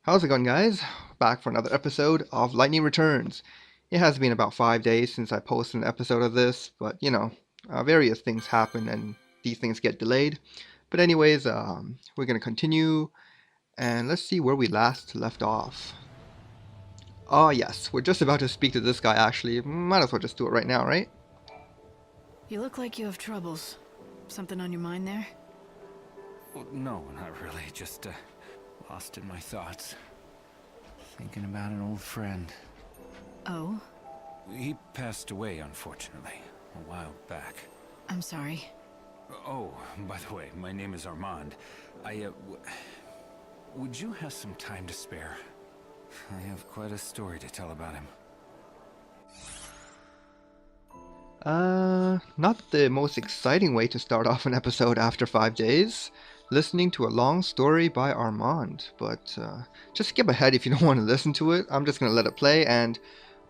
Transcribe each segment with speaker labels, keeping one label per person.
Speaker 1: How's it going, guys? Back for another episode of Lightning Returns. It has been about 5 days since I posted an episode of this, but various things happen and these things get delayed. But anyways, we're gonna continue and let's see where we last left off. Oh yes, we're just about to speak to this guy actually. Might as well just do it right now, right?
Speaker 2: You look like you have troubles. Something on your mind there?
Speaker 3: Well, no, not really. Just lost in my thoughts. Thinking about an old friend.
Speaker 2: Oh?
Speaker 3: He passed away, unfortunately, a while back.
Speaker 2: I'm sorry.
Speaker 3: Oh, by the way, my name is Armand. Would you have some time to spare? I have quite a story to tell about him.
Speaker 1: Not the most exciting way to start off an episode after 5 days. Listening to a long story by Armand, but just skip ahead if you don't want to listen to it. I'm just gonna let it play, and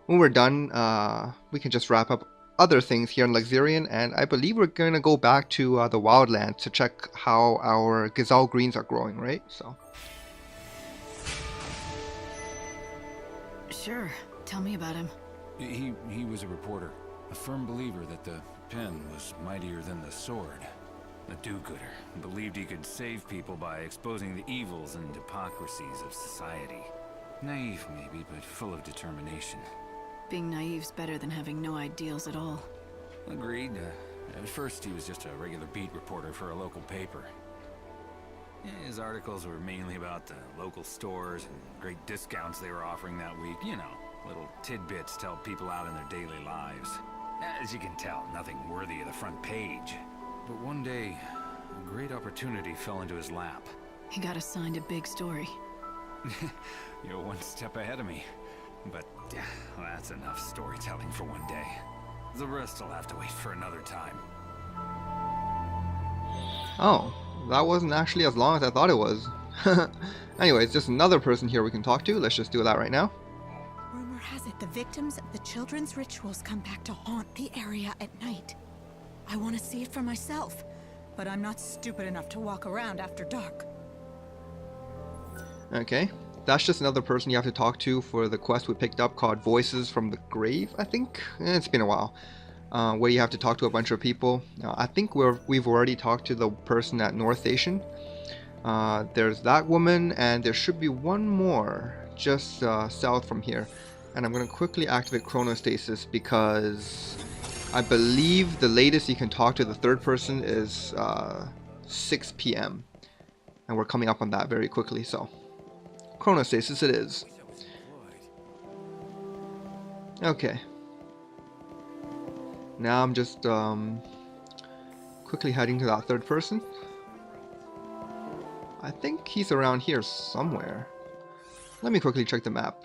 Speaker 1: when we're done, we can just wrap up other things here in Luxurian, and I believe we're gonna go back to the wildlands to check how our Cazal greens are growing, right? So.
Speaker 2: Sure. Tell me about him.
Speaker 3: He was a reporter, a firm believer that the pen was mightier than the sword. A do-gooder, believed he could save people by exposing the evils and hypocrisies of society. Naive, maybe, but full of determination.
Speaker 2: Being naive's better than having no ideals at all.
Speaker 3: Agreed. At first, he was just a regular beat reporter for a local paper. His articles were mainly about the local stores and great discounts they were offering that week. You know, little tidbits to help people out in their daily lives. As you can tell, nothing worthy of the front page. But one day, a great opportunity fell into his lap.
Speaker 2: He got assigned a big story.
Speaker 3: You're one step ahead of me. But well, that's enough storytelling for one day. The rest will have to wait for another time.
Speaker 1: Oh, that wasn't actually as long as I thought it was. Anyways, just another person here we can talk to. Let's just do that right now.
Speaker 4: Rumor has it the victims of the children's rituals come back to haunt the area at night. I want to see it for myself, but I'm not stupid enough to walk around after dark.
Speaker 1: Okay, that's just another person you have to talk to for the quest we picked up called Voices from the Grave, I think? It's been a while. Where you have to talk to a bunch of people. I think we've already talked to the person at North Station. There's that woman, and there should be one more just south from here. And I'm going to quickly activate chronostasis because I believe the latest you can talk to the third person is 6 p.m. And we're coming up on that very quickly, so chronostasis it is. Okay. Now I'm just quickly heading to that third person. I think he's around here somewhere. Let me quickly check the map.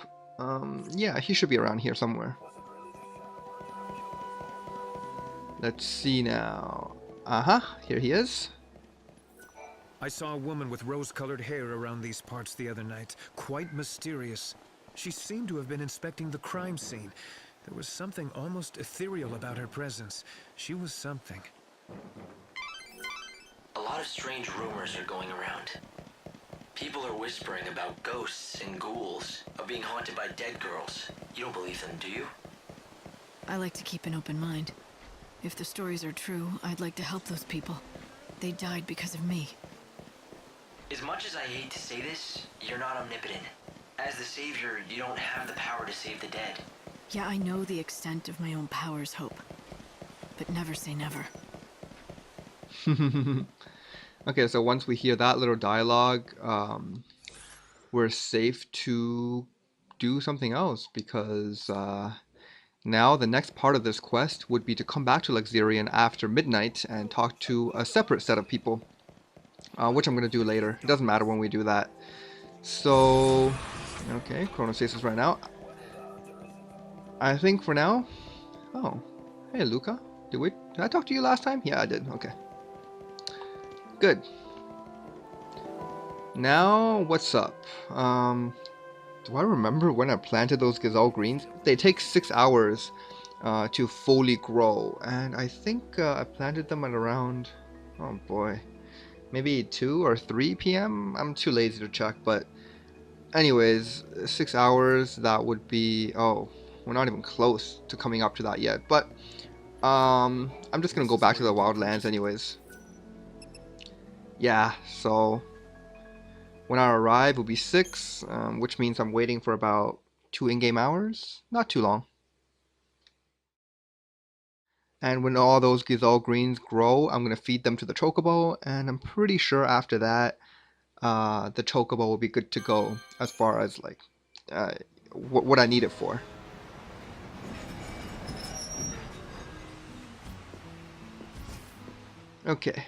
Speaker 1: Yeah, he should be around here somewhere. Let's see now. Here he is.
Speaker 5: I saw a woman with rose-colored hair around these parts the other night. Quite mysterious. She seemed to have been inspecting the crime scene. There was something almost ethereal about her presence. She was something.
Speaker 6: A lot of strange rumors are going around. People are whispering about ghosts and ghouls, of being haunted by dead girls. You don't believe them, do you?
Speaker 2: I like to keep an open mind. If the stories are true, I'd like to help those people. They died because of me.
Speaker 6: As much as I hate to say this, you're not omnipotent. As the savior, you don't have the power to save the dead.
Speaker 2: Yeah, I know the extent of my own powers, Hope. But never say never.
Speaker 1: Okay, so once we hear that little dialogue, we're safe to do something else because now the next part of this quest would be to come back to Luxurian after midnight and talk to a separate set of people, which I'm going to do later. It doesn't matter when we do that. So, okay, chronostasis right now. I think for now... Oh, hey Luca. Did I talk to you last time? Yeah, I did. Okay. Good. Now, what's up? Do I remember when I planted those Cazal greens? They take 6 hours to fully grow, and I think I planted them at around... Oh boy. Maybe 2 or 3 p.m.? I'm too lazy to check, but anyways, 6 hours, that would be, oh, we're not even close to coming up to that yet, but I'm just gonna go back to the wildlands anyways. Yeah, so when I arrive it'll be 6, which means I'm waiting for about 2 in-game hours, not too long. And when all those Cazal greens grow, I'm gonna feed them to the chocobo, and I'm pretty sure after that the chocobo will be good to go as far as like what I need it for. Okay.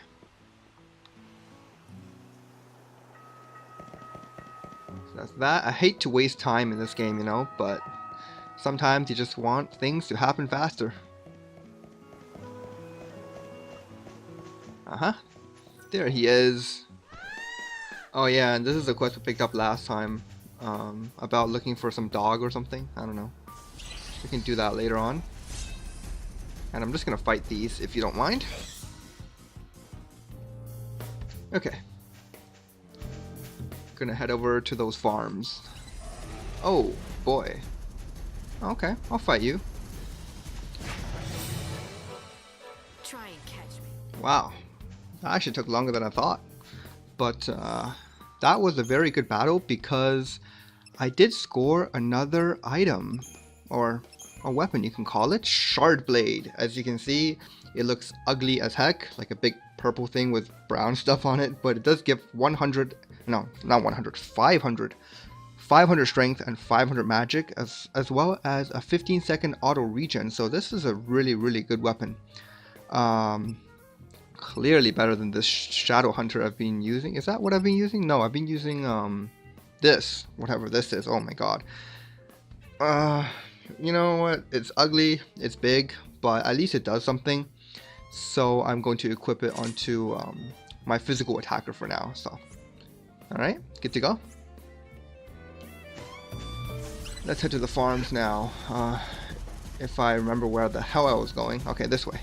Speaker 1: So that's that. I hate to waste time in this game, you know, but sometimes you just want things to happen faster. There he is. Oh yeah, and this is a quest we picked up last time, about looking for some dog or something. I don't know. We can do that later on. And I'm just gonna fight these if you don't mind. Okay. Gonna head over to those farms. Oh boy. Okay, I'll fight you.
Speaker 2: Try and catch me.
Speaker 1: Wow. That actually took longer than I thought. But that was a very good battle because I did score another item, or a weapon you can call it, Shard Blade. As you can see, it looks ugly as heck, like a big purple thing with brown stuff on it, but it does give 100, no, not 100, 500 strength and 500 magic, as well as a 15-second auto regen. So this is a really good weapon. Clearly better than this Shadow Hunter I've been using. Is that what I've been using? No, I've been using this, whatever this is. Oh my god. You know what? It's ugly, it's big, but at least it does something. So I'm going to equip it onto my physical attacker for now. So, alright, good to go. Let's head to the farms now. If I remember where the hell I was going. Okay, this way.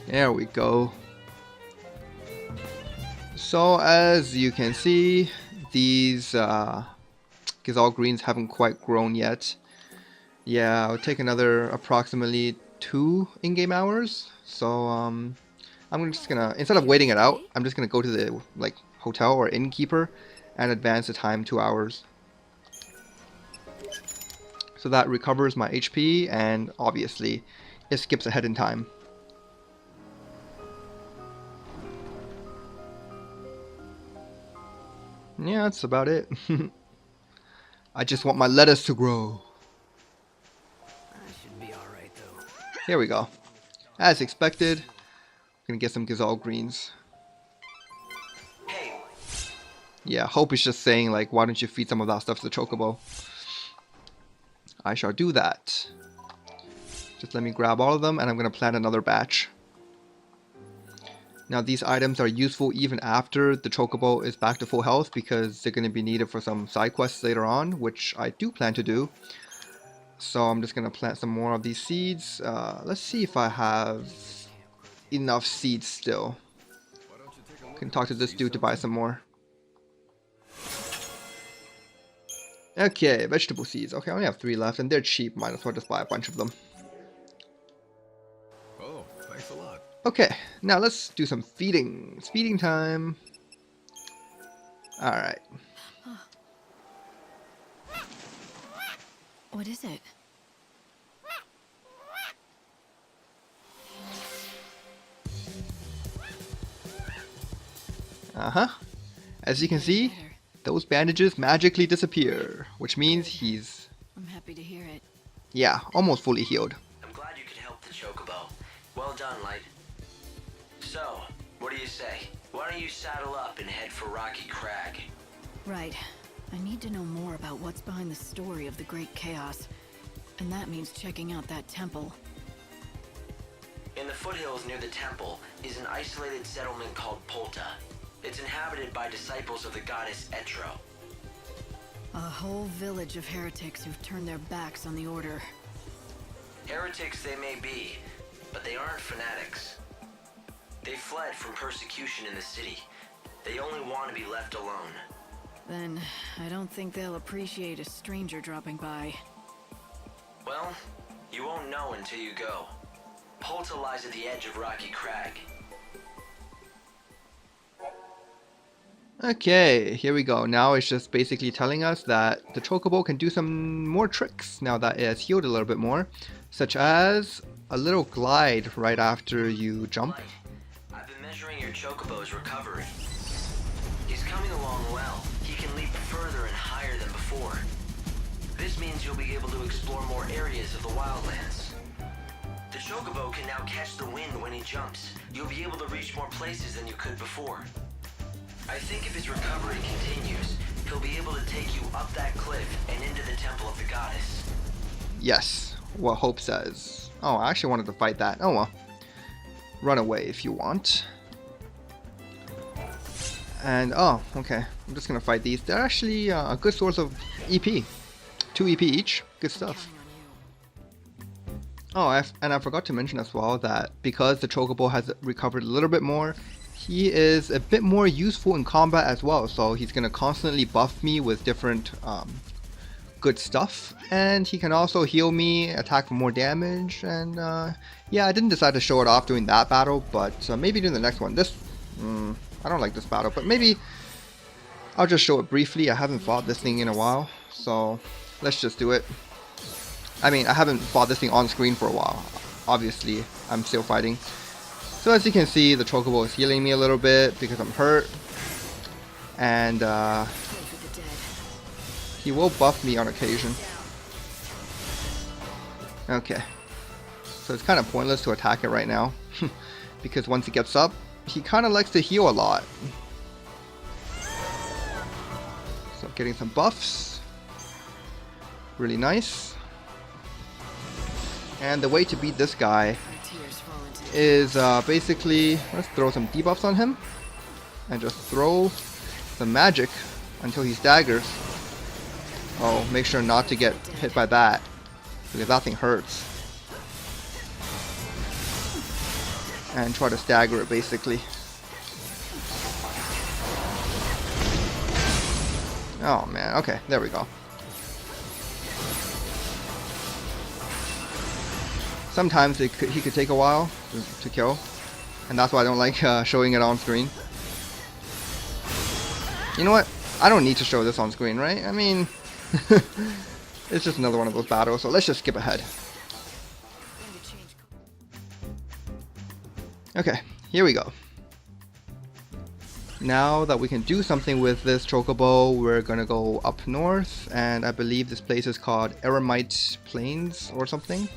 Speaker 1: There we go. So as you can see, these Cazal greens haven't quite grown yet. Yeah, it'll take another approximately 2 in-game hours. So I'm just gonna, instead of waiting it out, I'm just gonna go to the like hotel or innkeeper and advance the time 2 hours. So that recovers my HP, and obviously it skips ahead in time. Yeah, that's about it. I just want my lettuce to grow.
Speaker 6: I should be alright though.
Speaker 1: Here we go. As expected, gonna get some Cazal greens.
Speaker 6: Hey,
Speaker 1: Yeah, Hope is just saying like, why don't you feed some of that stuff to the chocobo? I shall do that. Just let me grab all of them, and I'm gonna plant another batch. Now these items are useful even after the chocobo is back to full health, because they're going to be needed for some side quests later on, which I do plan to do. So I'm just going to plant some more of these seeds. Let's see if I have enough seeds still. Can talk to this dude to buy some more. Okay, vegetable seeds. Okay, I only have 3 left, and they're cheap. Might as well just buy a bunch of them.
Speaker 5: Oh, thanks a lot.
Speaker 1: Okay, now let's do some feeding. It's feeding time. Alright.
Speaker 2: What is it?
Speaker 1: As you can see, those bandages magically disappear, which means he's,
Speaker 2: I'm happy to hear it.
Speaker 1: yeah, almost fully healed.
Speaker 6: I'm glad you could help the chocobo. Well done, Light. So, what do you say? Why don't you saddle up and head for Rocky Crag?
Speaker 2: Right. I need to know more about what's behind the story of the Great Chaos. And that means checking out that temple.
Speaker 6: In the foothills near the temple is an isolated settlement called Poltae. It's inhabited by disciples of the goddess Etro.
Speaker 2: A whole village of heretics who've turned their backs on the Order.
Speaker 6: Heretics they may be, but they aren't fanatics. They fled from persecution in the city. They only want to be left alone.
Speaker 2: Then I don't think they'll appreciate a stranger dropping by.
Speaker 6: Well, you won't know until you go. Poltae lies at the edge of Rocky Crag.
Speaker 1: Okay, here we go. Now it's just basically telling us that the chocobo can do some more tricks now that it has healed a little bit more, such as a little glide right after you jump.
Speaker 6: Right. I've been measuring your chocobo's recovery. He's coming along well. He can leap further and higher than before. This means you'll be able to explore more areas of the wildlands. The chocobo can now catch the wind when he jumps. You'll be able to reach more places than you could before. I think if his recovery continues, he'll be able to take you up that cliff and into the temple of the goddess.
Speaker 1: Yes, what Hope says. Oh, I actually wanted to fight that. Oh well. Run away if you want. And, oh, okay. I'm just gonna fight these. They're actually a good source of EP. 2 EP each. Good stuff. Oh, and I forgot to mention as well that because the chocobo has recovered a little bit more, he is a bit more useful in combat as well, so he's going to constantly buff me with different good stuff, and he can also heal me, attack for more damage, and yeah, I didn't decide to show it off during that battle, but maybe during the next one. I don't like this battle, but maybe I'll just show it briefly. I haven't fought this thing in a while, so let's just do it. I mean, I haven't fought this thing on screen for a while. Obviously, I'm still fighting. So as you can see, the chocobo is healing me a little bit because I'm hurt. And he will buff me on occasion. Okay. So it's kind of pointless to attack it right now. Because once he gets up, he kind of likes to heal a lot. So getting some buffs. Really nice. And the way to beat this guy is basically, let's throw some debuffs on him and just throw some magic until he staggers. Oh, make sure not to get hit by that because that thing hurts. And try to stagger it basically. Oh man, okay, there we go. Sometimes he could take a while to kill, and that's why I don't like showing it on screen. You know what? I don't need to show this on screen, right? I mean, it's just another one of those battles, so let's just skip ahead. Okay, here we go. Now that we can do something with this chocobo, we're gonna go up north, and I believe this place is called Eremite Plains or something.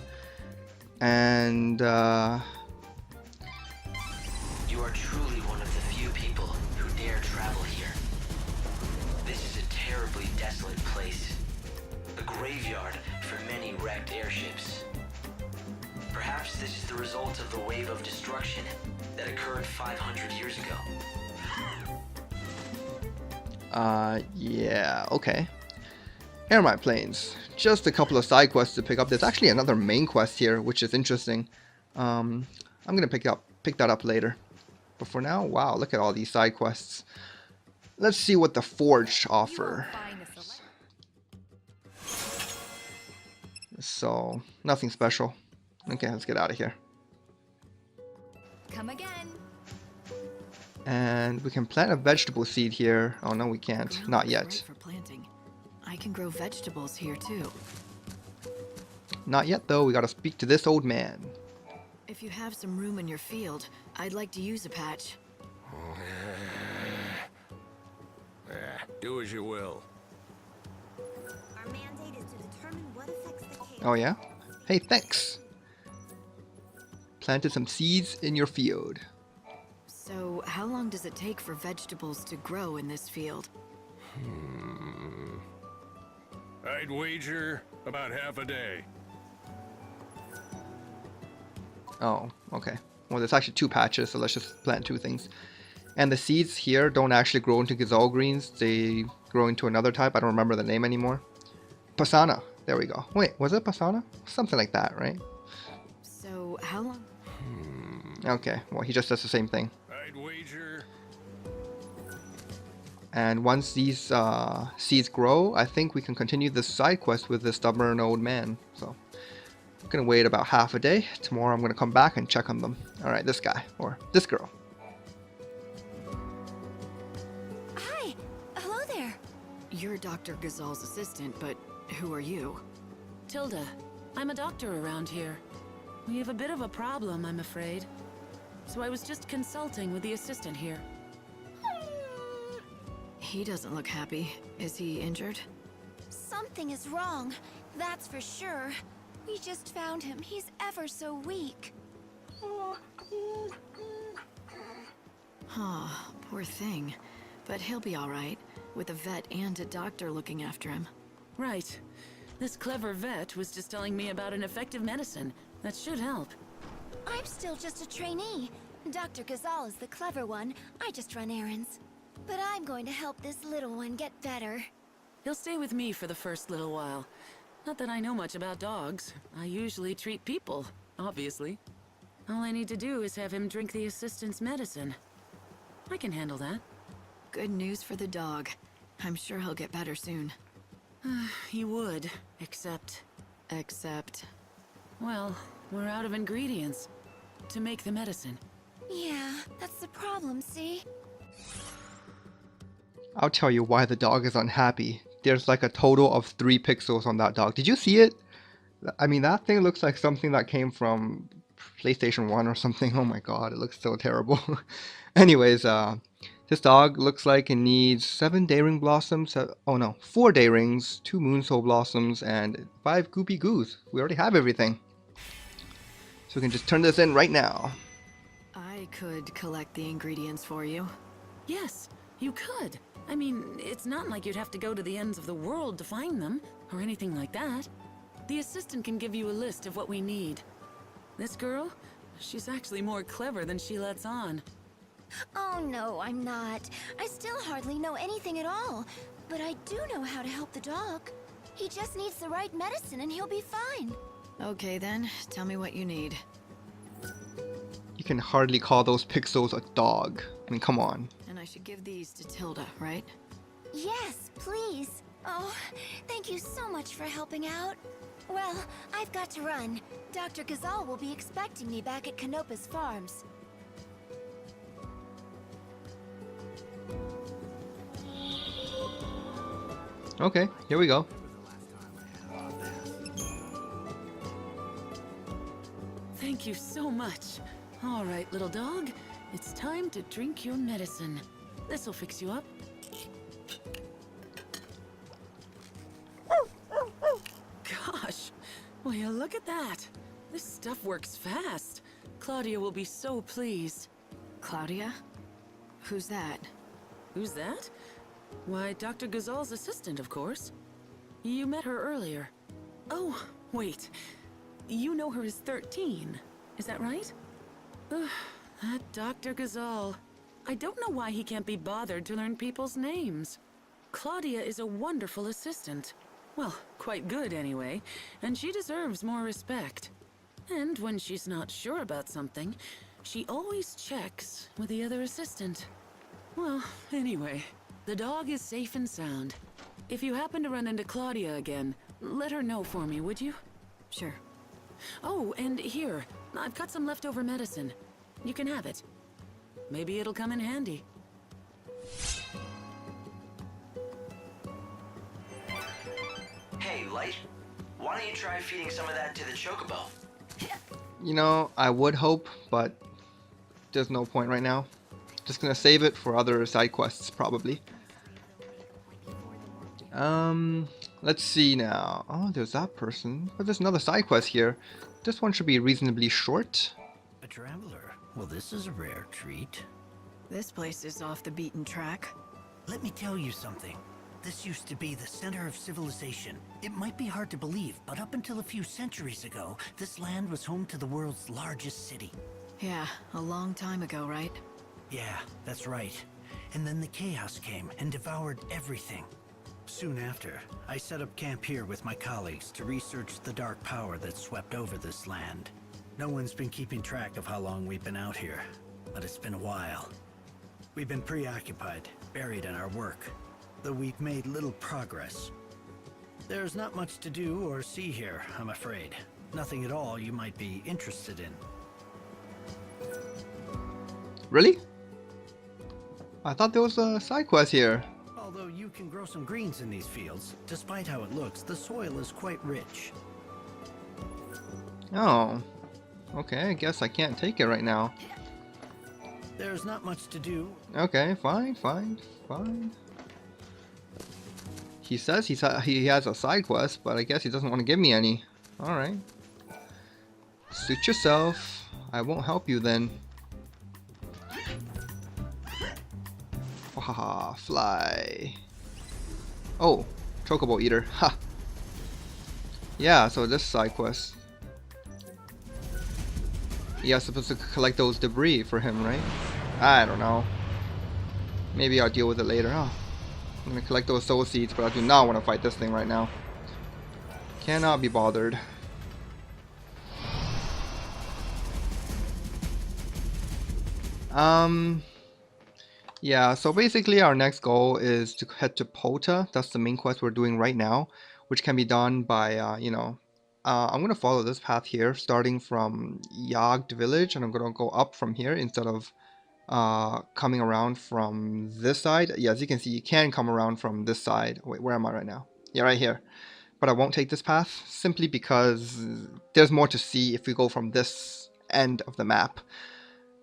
Speaker 1: And
Speaker 6: you are truly one of the few people who dare travel here. This is a terribly desolate place, a graveyard for many wrecked airships. Perhaps this is the result of the wave of destruction that occurred 500 years ago.
Speaker 1: Yeah, okay. Eremite Plains. Just a couple of side quests to pick up. There's actually another main quest here, which is interesting. I'm gonna pick that up later. But for now, wow, look at all these side quests. Let's see what the Forge offer. So, nothing special. Okay, let's get out of here.
Speaker 7: Come again.
Speaker 1: And we can plant a vegetable seed here. Oh no, we can't. Not yet.
Speaker 2: Right for planting. I can grow vegetables here too.
Speaker 1: Not yet though. We gotta speak to this old man.
Speaker 2: If you have some room in your field, I'd like to use a patch.
Speaker 3: Do as you will.
Speaker 7: Our mandate is to determine what affects the cave.
Speaker 1: Oh yeah? Hey, thanks. Planted some seeds in your field.
Speaker 2: So, how long does it take for vegetables to grow in this field?
Speaker 3: I'd wager about half a day.
Speaker 1: Oh, okay. Well, there's actually 2 patches, so let's just plant 2 things. And the seeds here don't actually grow into Cazal greens. They grow into another type. I don't remember the name anymore. Pasana. There we go. Wait, was it Pasana? Something like that, right?
Speaker 2: So, how long?
Speaker 1: Okay, well, he just does the same thing.
Speaker 3: I'd wager.
Speaker 1: And once these seeds grow, I think we can continue this side quest with this stubborn old man. So I'm gonna wait about half a day. Tomorrow I'm gonna come back and check on them. Alright, this guy, or this girl.
Speaker 7: Hi. Hello there.
Speaker 2: You're Dr. Cazal's assistant, but who are you?
Speaker 8: Tilda, I'm a doctor around here. We have a bit of a problem, I'm afraid. So I was just consulting with the assistant here.
Speaker 2: He doesn't look happy. Is he injured?
Speaker 7: Something is wrong. That's for sure. We just found him. He's ever so weak.
Speaker 2: Huh, poor thing. But he'll be alright, with a vet and a doctor looking after him.
Speaker 8: Right. This clever vet was just telling me about an effective medicine that should help.
Speaker 7: I'm still just a trainee. Dr. Cazal is the clever one. I just run errands. But I'm going to help this little one get better.
Speaker 8: He'll stay with me for the first little while. Not that I know much about dogs. I usually treat people, obviously. All I need to do is have him drink the assistant's medicine. I can handle that.
Speaker 2: Good news for the dog. I'm sure he'll get better soon.
Speaker 8: He would, except...
Speaker 2: Except...
Speaker 8: Well, we're out of ingredients to make the medicine.
Speaker 7: Yeah, that's the problem, see?
Speaker 1: I'll tell you why the dog is unhappy. There's like a total of 3 pixels on that dog. Did you see it? I mean, that thing looks like something that came from PlayStation 1 or something. Oh my god, it looks so terrible. Anyways, this dog looks like it needs 7 Daring Blossoms. Oh no, 4 Darings, 2 Moonsoul Blossoms, and 5 Goopy Goos. We already have everything. So we can just turn this in right now.
Speaker 2: I could collect the ingredients for you.
Speaker 8: Yes, you could. I mean, it's not like you'd have to go to the ends of the world to find them, or anything like that. The assistant can give you a list of what we need. This girl, she's actually more clever than she lets on.
Speaker 7: Oh no, I'm not. I still hardly know anything at all. But I do know how to help the dog. He just needs the right medicine and he'll be fine.
Speaker 2: Okay then, tell me what you need.
Speaker 1: You can hardly call those pixels a dog. I mean, come on.
Speaker 2: And I should give these to Tilda, right?
Speaker 7: Yes, please. Oh, thank you so much for helping out. Well, I've got to run. Dr. Cazal will be expecting me back at Canopa's farms.
Speaker 1: Okay, here we go.
Speaker 8: Thank you so much. All right, little dog, it's time to drink your medicine. This'll fix you up. Gosh, will you look at that? This stuff works fast. Claudia will be so pleased.
Speaker 2: Claudia? Who's that?
Speaker 8: Who's that? Why, Dr. Cazal's assistant, of course. You met her earlier. Oh, wait. You know her as 13, is that right? Ugh, that Dr. Cazal. I don't know why he can't be bothered to learn people's names. Claudia is a wonderful assistant. Well, quite good anyway, and she deserves more respect. And when she's not sure about something, she always checks with the other assistant. Well, anyway, the dog is safe and sound. If you happen to run into Claudia again, let her know for me, would you?
Speaker 2: Sure.
Speaker 8: Oh, and here, I've got some leftover medicine. You can have it. Maybe it'll come in handy.
Speaker 6: Hey, Light. Why don't you try feeding some of that to the chocobo?
Speaker 1: You know, I would hope, but there's no point right now. Just gonna save it for other side quests, probably. Let's see now. Oh, there's that person. But there's another side quest here. This one should be reasonably short.
Speaker 9: A traveler? Well, this is a rare treat.
Speaker 2: This place is off the beaten track.
Speaker 9: Let me tell you something. This used to be the center of civilization. It might be hard to believe, but up until a few centuries ago, this land was home to the world's largest city.
Speaker 2: Yeah, a long time ago, right?
Speaker 9: Yeah, that's right. And then the chaos came and devoured everything. Soon after, I set up camp here with my colleagues to research the dark power that swept over this land. No one's been keeping track of how long we've been out here, but it's been a while. We've been preoccupied, buried in our work, though we've made little progress. There's not much to do or see here, I'm afraid. Nothing at all you might be interested in.
Speaker 1: Really? I thought there was a side quest here.
Speaker 9: Although you can grow some greens in these fields, despite how it looks, the soil is quite rich.
Speaker 1: Oh. Okay, I guess I can't take it right now.
Speaker 9: There's not much to do.
Speaker 1: Okay, fine. He says he has a side quest, but I guess he doesn't want to give me any. Alright. Suit yourself. I won't help you then. Haha, fly. Oh, chocobo eater. Ha. Yeah, so this side quest. Yeah, supposed to collect those debris for him, right? I don't know. Maybe I'll deal with it later. Oh, I'm gonna collect those soul seeds, but I do not want to fight this thing right now. Cannot be bothered. Yeah, so basically our next goal is to head to Poltae. That's the main quest we're doing right now, which can be done by, I'm going to follow this path here, starting from Yagd village, and I'm going to go up from here instead of coming around from this side. Yeah, as you can see, you can come around from this side. Wait, where am I right now? Yeah, right here. But I won't take this path, simply because there's more to see if we go from this end of the map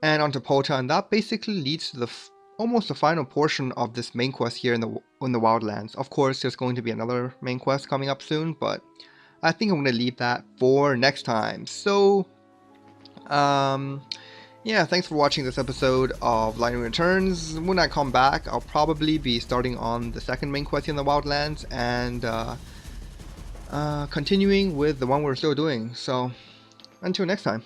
Speaker 1: and onto Poltae, and that basically leads to the almost the final portion of this main quest here in the Wildlands. Of course, there's going to be another main quest coming up soon, but I think I'm going to leave that for next time. So, yeah, thanks for watching this episode of Lightning Returns. When I come back, I'll probably be starting on the second main quest here in the Wildlands and continuing with the one we're still doing. So, until next time.